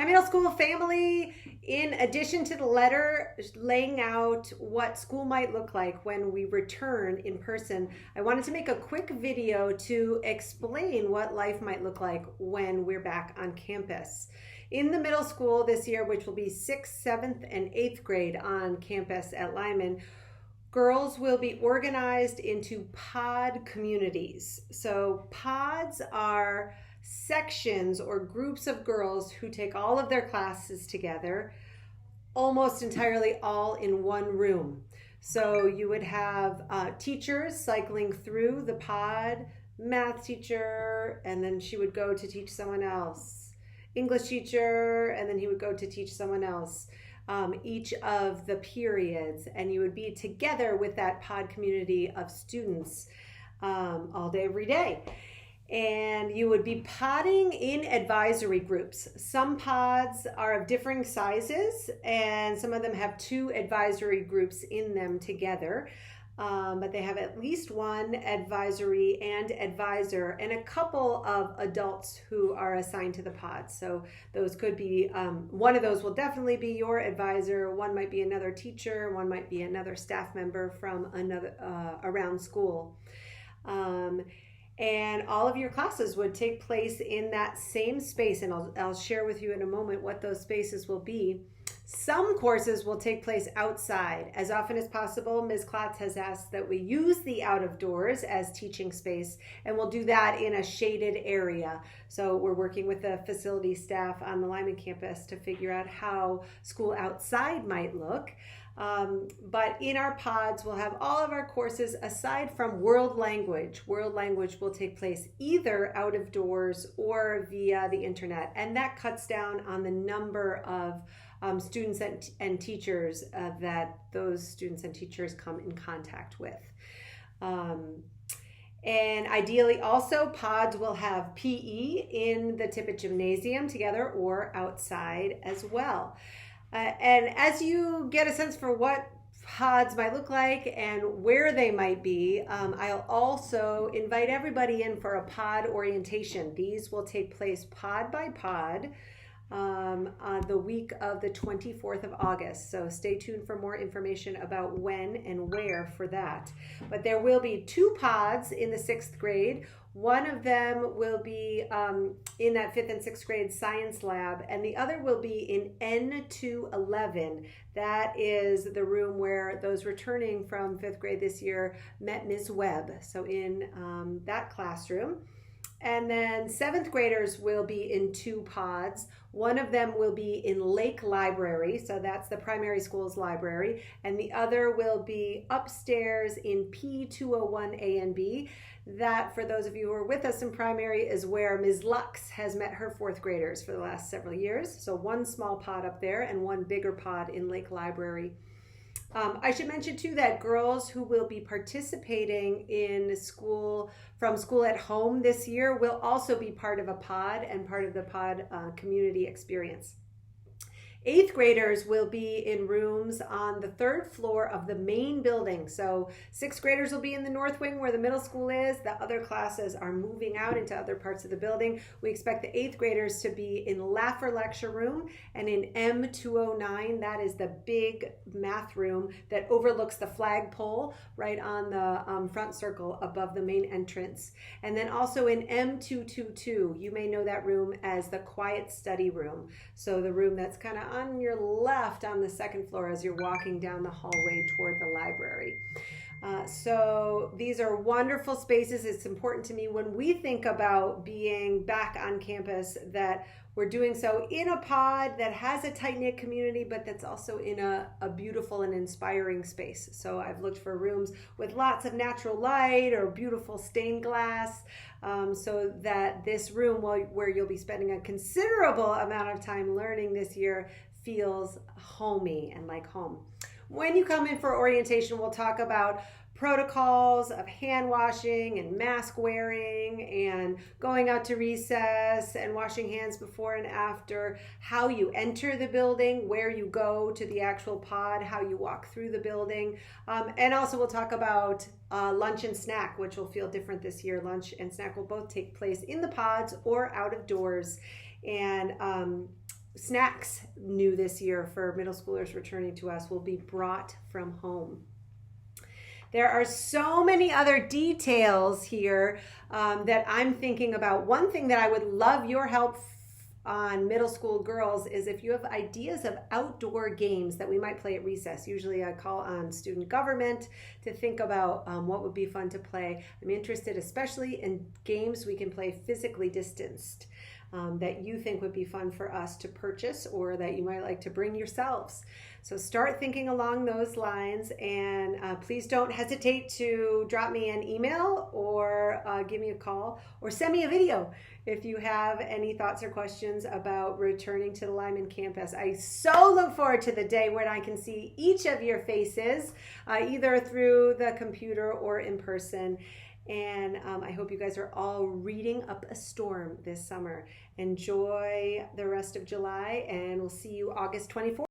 Hi, middle school family. In addition to the letter laying out what school might look like when we return in person, I wanted to make a quick video to explain what life might look like when we're back on campus. In the middle school this year, which will be 6th, 7th, and 8th grade on campus at Lyman, girls will be organized into pod communities. So pods are sections or groups of girls who take all of their classes together, almost entirely all in one room. So you would have teachers cycling through the pod, math teacher, and then she would go to teach someone else, English teacher, and then he would go to teach someone else. Each of the periods, and you would be together with that pod community of students all day, every day. And you would be podding in advisory groups. Some pods are of differing sizes, and some of them have 2 advisory groups in them together. But they have at least one advisory and advisor and a couple of adults who are assigned to the pods. So those could be, one of those will definitely be your advisor, one might be another teacher, one might be another staff member from another around school. And all of your classes would take place in that same space, and I'll share with you in a moment what those spaces will be. Some courses will take place outside. As often as possible, Ms. Klotz has asked that we use the out of doors as teaching space, and we'll do that in a shaded area. So we're working with the facility staff on the Lyman campus to figure out how school outside might look. But in our pods, we'll have all of our courses aside from world language. World language will take place either out of doors or via the internet, and that cuts down on the number of students and teachers that those students and teachers come in contact with. And ideally also pods will have PE in the Tippett Gymnasium together or outside as well. And as you get a sense for what pods might look like and where they might be, I'll also invite everybody in for a pod orientation. These will take place pod by pod the week of the 24th of August. So stay tuned for more information about when and where for that. But there will be 2 pods in the 6th grade. One of them will be in that 5th and 6th grade science lab, and the other will be in N211. That is the room where those returning from 5th grade this year met Ms. Webb. So in that classroom. And then 7th graders will be in 2 pods. One of them will be in Lake Library, so that's the primary school's library, and the other will be upstairs in P201 A and B. That, for those of you who are with us in primary, is where Ms. Lux has met her 4th graders for the last several years. So one small pod up there and one bigger pod in Lake Library. I should mention too that girls who will be participating in school from school at home this year will also be part of a pod and part of the pod community experience. 8th graders will be in rooms on the 3rd floor of the main building. So 6th graders will be in the north wing where the middle school is. The other classes are moving out into other parts of the building. We expect the 8th graders to be in Laffer Lecture Room and in M209. That is the big math room that overlooks the flagpole right on the front circle above the main entrance. And then also in M222, you may know that room as the quiet study room. So the room that's kind of on your left on the 2nd floor as you're walking down the hallway toward the library. So these are wonderful spaces. It's important to me when we think about being back on campus that we're doing so in a pod that has a tight-knit community, but that's also in a beautiful and inspiring space. So I've looked for rooms with lots of natural light or beautiful stained glass, so that this room where you'll be spending a considerable amount of time learning this year feels homey and like home. When you come in for orientation, we'll talk about protocols of hand washing and mask wearing and going out to recess and washing hands before and after, how you enter the building, where you go to the actual pod, how you walk through the building. And also we'll talk about lunch and snack, which will feel different this year. Lunch and snack will both take place in the pods or out of doors. And snacks new this year for middle schoolers returning to us will be brought from home. There are so many other details here that I'm thinking about. One thing that I would love your help on middle school girls is if you have ideas of outdoor games that we might play at recess. Usually I call on student government to think about what would be fun to play. I'm interested especially in games we can play physically distanced. That you think would be fun for us to purchase or that you might like to bring yourselves. So start thinking along those lines, and please don't hesitate to drop me an email or give me a call or send me a video if you have any thoughts or questions about returning to the Lyman campus. I so look forward to the day when I can see each of your faces, either through the computer or in person. And I hope you guys are all reading up a storm this summer. Enjoy the rest of July, and we'll see you August 24th.